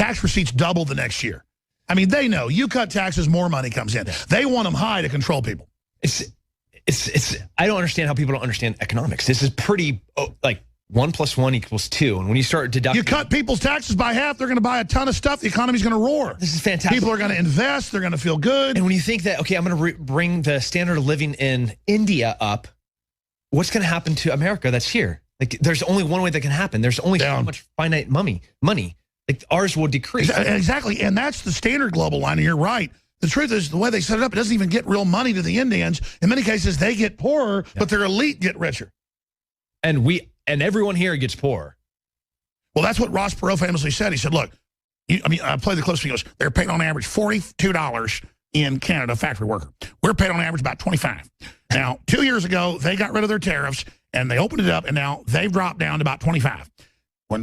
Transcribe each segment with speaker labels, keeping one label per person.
Speaker 1: tax receipts double the next year. I mean, they know you cut taxes, more money comes in. They want them high to control people.
Speaker 2: I don't understand how people don't understand economics. This is pretty, like, 1 + 1 = 2. And when you start deducting...
Speaker 1: You cut people's taxes by half, they're going to buy a ton of stuff. The economy's going to roar.
Speaker 2: This is fantastic.
Speaker 1: People are going to invest. They're going to feel good.
Speaker 2: And when you think that, okay, I'm going to bring the standard of living in India up, what's going to happen to America that's here? Like, there's only one way that can happen. There's only so much finite money. Like, ours will decrease.
Speaker 1: Exactly. And that's the standard global line. And you're right. The truth is, the way they set it up, it doesn't even get real money to the Indians. In many cases, they get poorer, but their elite get richer.
Speaker 2: And everyone here gets poorer.
Speaker 1: Well, that's what Ross Perot famously said. He said, look, I played the clip. He goes, they're paid on average $42 in Canada, factory worker. We're paid on average about $25. Now, 2 years ago, they got rid of their tariffs, and they opened it up, and now they've dropped down to about $25.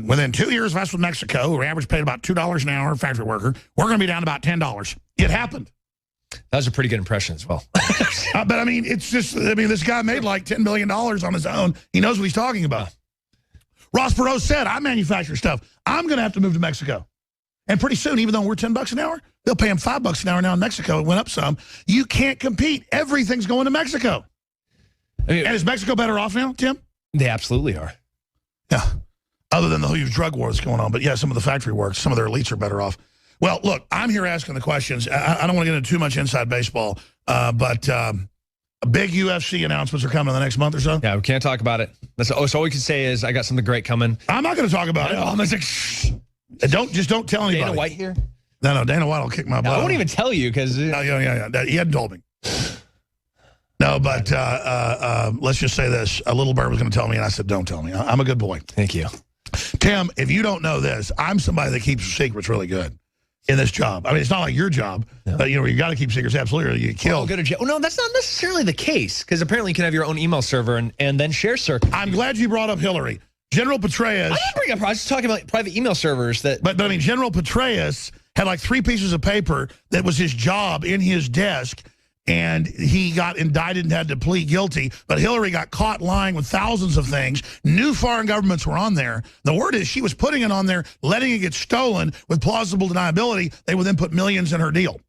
Speaker 1: Within 2 years of us with Mexico, we average paid about $2 an hour, factory worker. We're going to be down to about $10. It happened.
Speaker 2: That was a pretty good impression as well.
Speaker 1: But, I mean, it's just, this guy made like $10 billion on his own. He knows what he's talking about. Ross Perot said, I manufacture stuff. I'm going to have to move to Mexico. And pretty soon, even though we're $10 an hour, they'll pay him $5 an hour now in Mexico. It went up some. You can't compete. Everything's going to Mexico. And is Mexico better off now, Tim?
Speaker 2: They absolutely are.
Speaker 1: Yeah. Other than the huge drug war that's going on. But, yeah, some of the factory works, some of their elites are better off. Well, look, I'm here asking the questions. I don't want to get into too much inside baseball, but big UFC announcements are coming in the next month or so.
Speaker 2: Yeah, we can't talk about it. So all we can say is I got something great coming.
Speaker 1: I'm not going to talk about it. I'm like, shh. Don't tell anybody.
Speaker 2: Dana White here?
Speaker 1: No, Dana White will kick my butt.
Speaker 2: I won't even tell you because...
Speaker 1: Yeah. He hadn't told me. No, but let's just say this. A little bird was going to tell me, and I said, don't tell me. I'm a good boy.
Speaker 2: Thank you.
Speaker 1: Tim, if you don't know this, I'm somebody that keeps secrets really good in this job. I mean, it's not like your job, but you got to keep secrets absolutely or you get killed.
Speaker 2: Go to jail. No, that's not necessarily the case because apparently you can have your own email server and then share circuits.
Speaker 1: I'm glad you brought up Hillary. General Petraeus.
Speaker 2: I didn't bring up. I was just talking about private email servers that.
Speaker 1: But I mean, General Petraeus had like 3 pieces of paper that was his job in his desk, and he got indicted and had to plead guilty. But Hillary got caught lying with thousands of things. New foreign governments were on there. The word is she was putting it on there, letting it get stolen with plausible deniability. They would then put millions in her deal.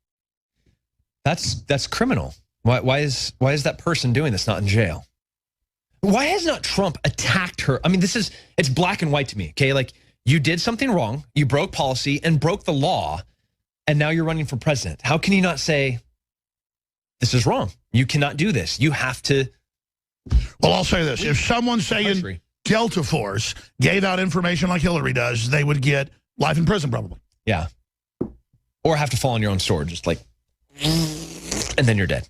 Speaker 2: That's criminal. Why is that person doing this not in jail? Why has not Trump attacked her? I mean, it's black and white to me, okay? Like, you did something wrong, you broke policy and broke the law, and now you're running for president. How can you not say, this is wrong? You cannot do this. You have to.
Speaker 1: Well, I'll say this. If someone saying Delta Force gave out information like Hillary does, they would get life in prison probably.
Speaker 2: Yeah. Or have to fall on your own sword, just like, and then you're dead.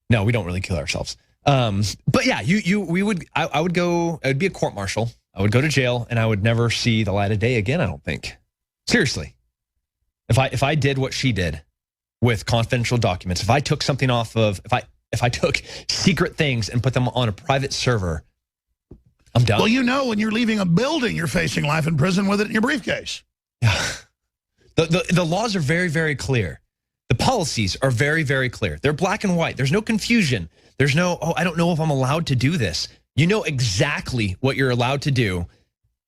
Speaker 2: No, we don't really kill ourselves. But yeah, I would go, it would be a court martial. I would go to jail and I would never see the light of day again, I don't think. Seriously. If I did what she did with confidential documents, if I took something off of, if I took secret things and put them on a private server, I'm done.
Speaker 1: Well, when you're leaving a building, you're facing life in prison with it in your briefcase.
Speaker 2: Yeah. The laws are very, very clear. The policies are very, very clear. They're black and white. There's no confusion. There's no, I don't know if I'm allowed to do this. You know exactly what you're allowed to do.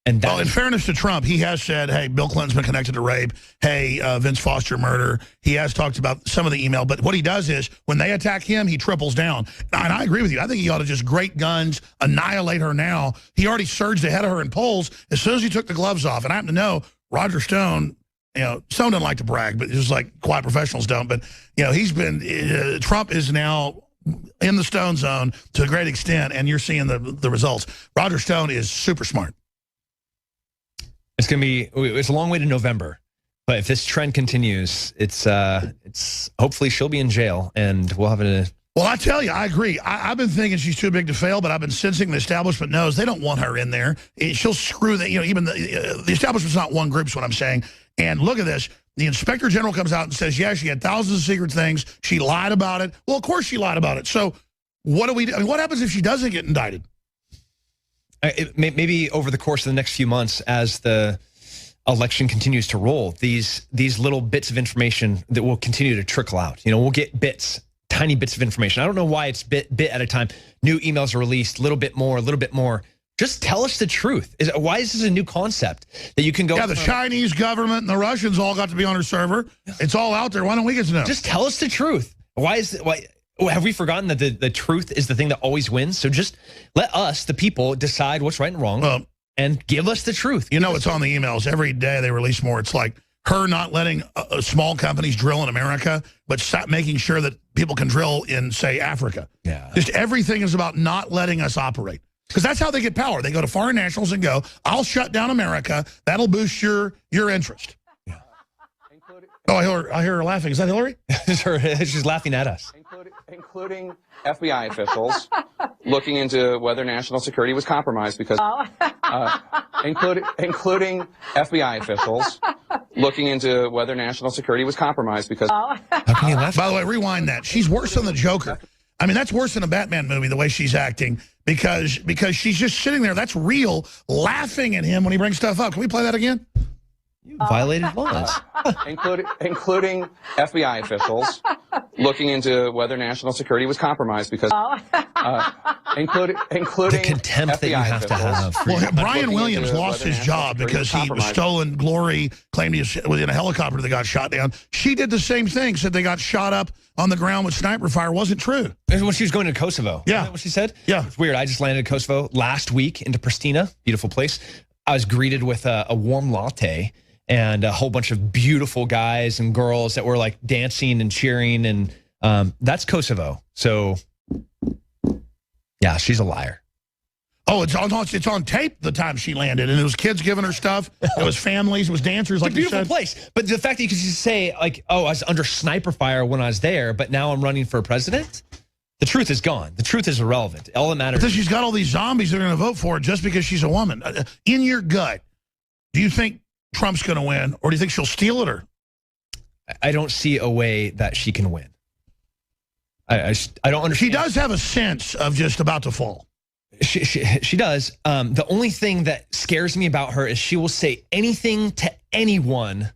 Speaker 2: And
Speaker 1: in fairness to Trump, he has said, hey, Bill Clinton's been connected to rape. Hey, Vince Foster murder. He has talked about some of the email. But what he does is when they attack him, he triples down. And I agree with you. I think he ought to just great guns, annihilate her now. He already surged ahead of her in polls as soon as he took the gloves off. And I happen to know Roger Stone, Stone doesn't like to brag, but just like quiet professionals don't. But, he's been, Trump is now in the Stone zone to a great extent, and you're seeing the results. Roger Stone is super smart.
Speaker 2: It's a long way to November, but if this trend continues, it's hopefully she'll be in jail and we'll have a.
Speaker 1: Well, I tell you, I agree. I've been thinking she's too big to fail, but I've been sensing the establishment knows they don't want her in there. She'll screw that. Even the establishment's not one group is what I'm saying. And look at this. The inspector general comes out and says, yeah, she had thousands of secret things. She lied about it. Well, of course she lied about it. So what do we do? I mean, what happens if she doesn't get indicted?
Speaker 2: Maybe over the course of the next few months, as the election continues to roll, these little bits of information that will continue to trickle out. We'll get tiny bits of information. I don't know why it's bit at a time. New emails are released, a little bit more, Just tell us the truth. Why is this a new concept that you can go?
Speaker 1: Yeah, the Chinese government and the Russians all got to be on her server. It's all out there. Why don't we get to know?
Speaker 2: Just tell us the truth. Why have we forgotten that the truth is the thing that always wins? So just let us, the people, decide what's right and wrong and give us the truth.
Speaker 1: You know, it's on the emails. Every day they release more. It's like her not letting small companies drill in America, but making sure that people can drill in, say, Africa.
Speaker 2: Yeah.
Speaker 1: Just everything is about not letting us operate. Because that's how they get power. They go to foreign nationals and go, I'll shut down America. That'll boost your interest. Yeah. Oh, I hear her laughing. Is that Hillary?
Speaker 2: She's laughing at us.
Speaker 3: Including FBI officials looking into whether national security was compromised because, including FBI officials looking into whether national security was compromised because.
Speaker 2: How can you laugh?
Speaker 1: By the way, rewind that. She's worse than the Joker. I mean, that's worse than a Batman movie, the way she's acting, because she's just sitting there. That's real, laughing at him when he brings stuff up. Can we play that again?
Speaker 2: You violated laws.
Speaker 3: Including FBI officials looking into whether national security was compromised because, including
Speaker 2: the contempt
Speaker 3: FBI
Speaker 2: that you have to have.
Speaker 1: Well, Brian Williams lost his job because he was stolen glory, claimed he was in a helicopter that got shot down. She did the same thing, said they got shot up on the ground with sniper fire. Wasn't true.
Speaker 2: When she was going to Kosovo.
Speaker 1: Yeah.
Speaker 2: Isn't that what she said?
Speaker 1: Yeah.
Speaker 2: It's weird. I just landed in Kosovo last week into Pristina, beautiful place. I was greeted with a warm latte and a whole bunch of beautiful guys and girls that were like dancing and cheering. And that's Kosovo. So, yeah, she's a liar.
Speaker 1: Oh, it's on tape the time she landed. And it was kids giving her stuff. It was families. It was dancers, like you said.
Speaker 2: It's a beautiful place. But the fact that you could just say, like, oh, I was under sniper fire when I was there, but now I'm running for president? The truth is gone. The truth is irrelevant. All that matters
Speaker 1: is she's got all these zombies that are going to vote for her just because she's a woman. In your gut, do you think Trump's going to win, or do you think she'll steal it? Or
Speaker 2: I don't see a way that she can win. I don't understand.
Speaker 1: She does have a sense of just about to fall.
Speaker 2: She does. The only thing that scares me about her is she will say anything to anyone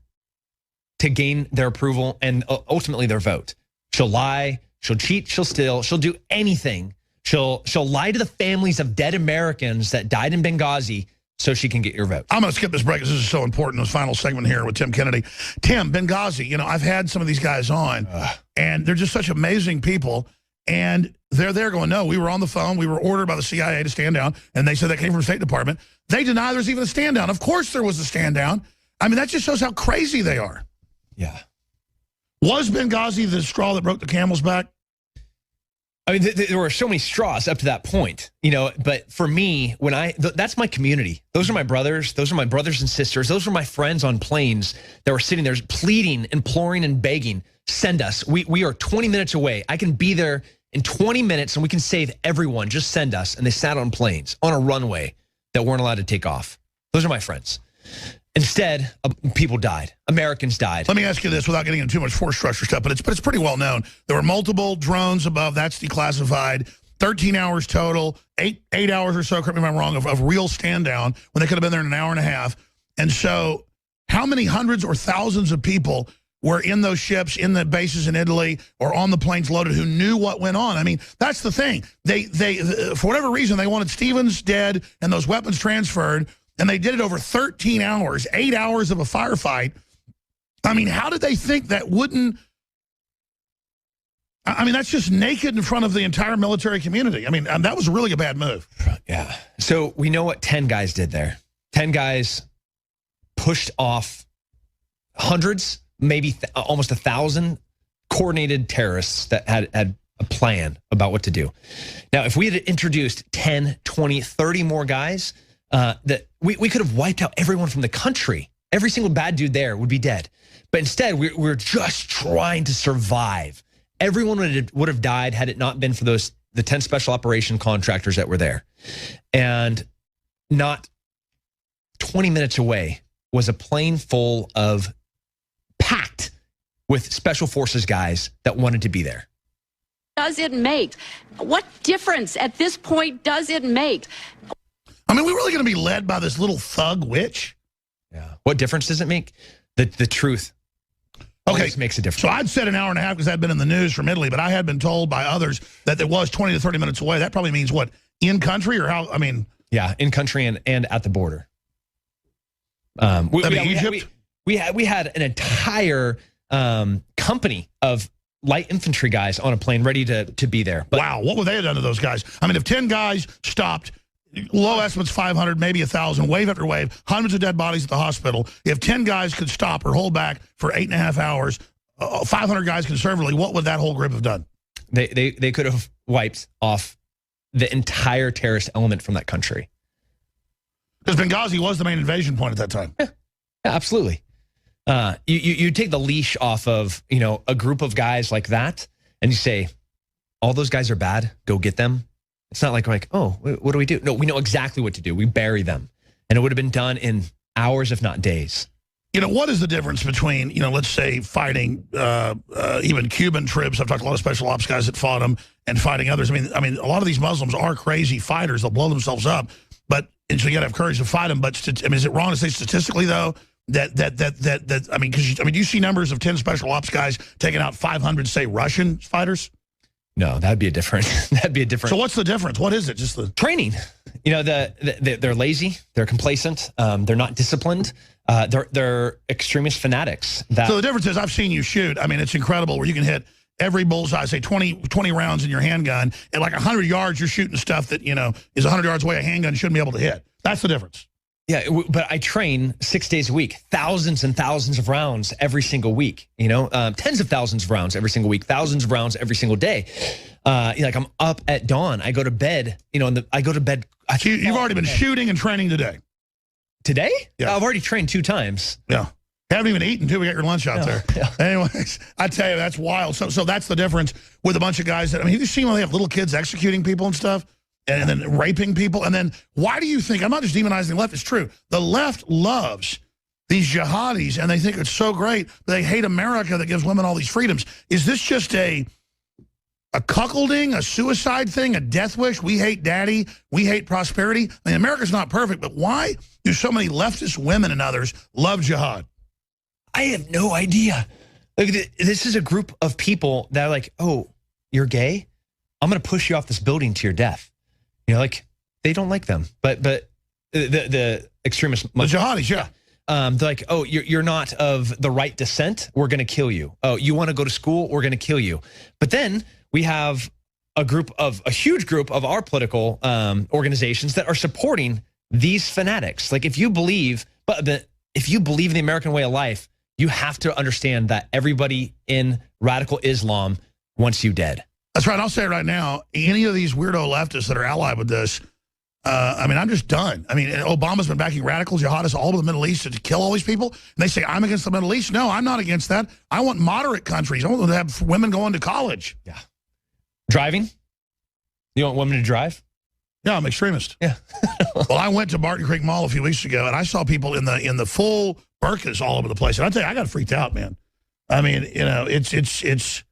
Speaker 2: to gain their approval and ultimately their vote. She'll lie. She'll cheat. She'll steal. She'll do anything. She'll lie to the families of dead Americans that died in Benghazi so she can get your vote.
Speaker 1: I'm going to skip this break because this is so important. This final segment here with Tim Kennedy. Tim, Benghazi, you know, I've had some of these guys on, and they're just such amazing people. And they're there going, no, we were on the phone. We were ordered by the CIA to stand down. And they said that came from the State Department. They deny there's even a stand down. Of course there was a stand down. I mean, that just shows how crazy they are.
Speaker 2: Yeah.
Speaker 1: Was Benghazi the straw that broke the camel's back?
Speaker 2: I mean, there were so many straws up to that point, you know, but for me, that's my community. Those are my brothers. Those are my brothers and sisters. Those were my friends on planes that were sitting there pleading, imploring, and begging, send us. We are 20 minutes away. I can be there in 20 minutes and we can save everyone. Just send us. And they sat on planes on a runway that weren't allowed to take off. Those are my friends. Instead, people died. Americans died.
Speaker 1: Let me ask you this without getting into too much force structure stuff, but it's pretty well known. There were multiple drones above. That's declassified. 13 hours total, eight hours or so, correct me if I'm wrong, of real stand down when they could have been there in an hour and a half. And so how many hundreds or thousands of people were in those ships, in the bases in Italy, or on the planes loaded who knew what went on? I mean, that's the thing. They for whatever reason, they wanted Stevens dead and those weapons transferred. And they did it over 13 hours, 8 hours of a firefight. I mean, how did they think that wouldn't... I mean, that's just naked in front of the entire military community. I mean, that was really a bad move.
Speaker 2: Yeah. So we know what 10 guys did there. 10 guys pushed off hundreds, maybe almost 1,000 coordinated terrorists that had a plan about what to do. Now, if we had introduced 10, 20, 30 more guys... that we could have wiped out everyone from the country. Every single bad dude there would be dead. But instead, we're just trying to survive. Everyone would have died had it not been for the 10 special operation contractors that were there. And not 20 minutes away was a plane full of packed with special forces guys that wanted to be there.
Speaker 4: Does it make? What difference at this point does it make?
Speaker 1: I mean, we're really going to be led by this little thug witch?
Speaker 2: Yeah. What difference does it make? The truth always makes a difference.
Speaker 1: So I'd said an hour and a half because I'd been in the news from Italy, but I had been told by others that it was 20 to 30 minutes away. That probably means what, in country or how? I mean,
Speaker 2: Yeah, in country and at the border.
Speaker 1: Egypt?
Speaker 2: We had an entire company of light infantry guys on a plane ready to be there. But
Speaker 1: wow, what would they have done to those guys? I mean, if 10 guys stopped, low estimates 500, maybe 1,000, wave after wave, hundreds of dead bodies at the hospital. If 10 guys could stop or hold back for 8.5 hours, 500 guys conservatively, what would that whole group have done?
Speaker 2: They could have wiped off the entire terrorist element from that country.
Speaker 1: Because Benghazi was the main invasion point at that time.
Speaker 2: Yeah, absolutely. You take the leash off of, a group of guys like that, and you say, all those guys are bad, go get them. It's not like, oh, what do we do? No, we know exactly what to do. We bury them. And it would have been done in hours, if not days.
Speaker 1: What is the difference between, let's say fighting even Cuban troops? I've talked to a lot of special ops guys that fought them and fighting others. I mean, a lot of these Muslims are crazy fighters. They'll blow themselves up. And so you got to have courage to fight them. But is it wrong to say statistically, though, that you see numbers of 10 special ops guys taking out 500, say, Russian fighters?
Speaker 2: No, that'd be a different.
Speaker 1: So what's the difference? What is it? Just the
Speaker 2: training. They're lazy. They're complacent. They're not disciplined. They're extremist fanatics.
Speaker 1: So the difference is, I've seen you shoot. I mean, it's incredible where you can hit every bullseye, say 20 rounds in your handgun, and like 100 yards, you're shooting stuff that is 100 yards away. A handgun shouldn't be able to hit. That's the difference.
Speaker 2: Yeah, but I train 6 days a week, thousands and thousands of rounds every single week, tens of thousands of rounds every single week, thousands of rounds every single day. I'm up at dawn. I go to bed, I go to bed.
Speaker 1: So you've already been shooting and training today?
Speaker 2: Today?
Speaker 1: Yeah.
Speaker 2: I've already trained 2 times.
Speaker 1: Yeah. Haven't even eaten until we got your lunch out there. Yeah. Anyways, I tell you, that's wild. So that's the difference with a bunch of guys that, you've seen when they have little kids executing people and stuff? And then raping people. And then why do you think, I'm not just demonizing the left, it's true. The left loves these jihadis and they think it's so great. They hate America that gives women all these freedoms. Is this just a cuckolding, a suicide thing, a death wish? We hate daddy. We hate prosperity. America's not perfect, but why do so many leftist women and others love jihad?
Speaker 2: I have no idea. This is a group of people that are like, oh, you're gay? I'm going to push you off this building to your death. They don't like them, but the extremists,
Speaker 1: the jihadis, yeah.
Speaker 2: They're like, oh, you're not of the right descent. We're going to kill you. Oh, you want to go to school? We're going to kill you. But then we have a huge group of our political organizations that are supporting these fanatics. Like, if you believe in the American way of life, you have to understand that everybody in radical Islam wants you dead.
Speaker 1: That's right. I'll say it right now. Any of these weirdo leftists that are allied with this, I'm just done. Obama's been backing radical jihadists all over the Middle East to kill all these people. And they say, I'm against the Middle East. No, I'm not against that. I want moderate countries. I want them to have women going to college.
Speaker 2: Yeah. Driving? You want women to drive?
Speaker 1: Yeah, I'm extremist.
Speaker 2: Yeah.
Speaker 1: Well, I went to Barton Creek Mall a few weeks ago, and I saw people in the full burqas all over the place. And I tell you, I got freaked out, man. It's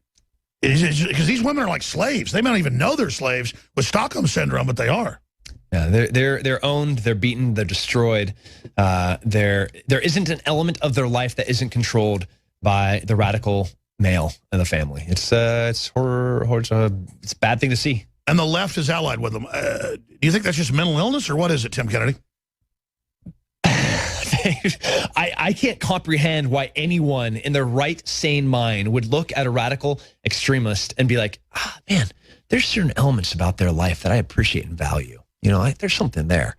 Speaker 1: because these women are like slaves. They may not even know they're slaves with Stockholm Syndrome, but they are.
Speaker 2: Yeah, they're owned, they're beaten, they're destroyed. There isn't an element of their life that isn't controlled by the radical male in the family. It's horror. It's a bad thing to see.
Speaker 1: And the left is allied with them. Do you think that's just mental illness, or what is it, Tim Kennedy?
Speaker 2: I can't comprehend why anyone in their right, sane mind would look at a radical extremist and be like, man, there's certain elements about their life that I appreciate and value. There's something there.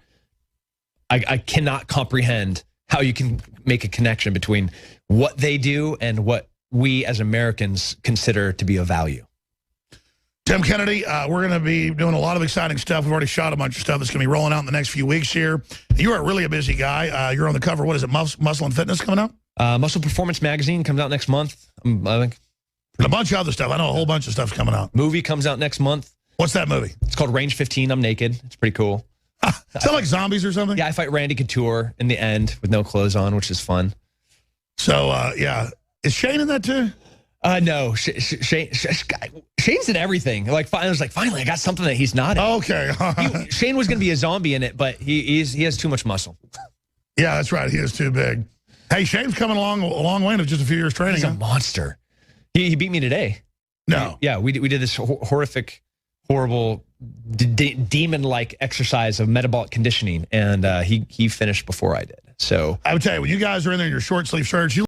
Speaker 2: I cannot comprehend how you can make a connection between what they do and what we as Americans consider to be of value.
Speaker 1: Tim Kennedy, we're going to be doing a lot of exciting stuff. We've already shot a bunch of stuff that's going to be rolling out in the next few weeks here. You are really a busy guy. You're on the cover. What is it, Muscle and Fitness coming out?
Speaker 2: Muscle Performance Magazine comes out next month. I think.
Speaker 1: And a bunch of other stuff. I know a whole bunch of stuff's coming out.
Speaker 2: Movie comes out next month.
Speaker 1: What's that movie?
Speaker 2: It's called Range 15. I'm naked. It's pretty cool.
Speaker 1: Is that like zombies or something?
Speaker 2: Yeah, I fight Randy Couture in the end with no clothes on, which is fun.
Speaker 1: So, yeah. Is Shane in that too?
Speaker 2: No, Shane's in everything. I was like, finally, I got something that he's not in.
Speaker 1: Okay.
Speaker 2: Shane was going to be a zombie in it, but he has too much muscle.
Speaker 1: Yeah, that's right. He is too big. Hey, Shane's coming along a long way in just a few years training.
Speaker 2: He's a monster. He beat me today.
Speaker 1: No.
Speaker 2: Yeah, we did this horrific, horrible demon-like exercise of metabolic conditioning, and he finished before I did. So
Speaker 1: I would tell you, when you guys are in there in your short sleeve shirts, you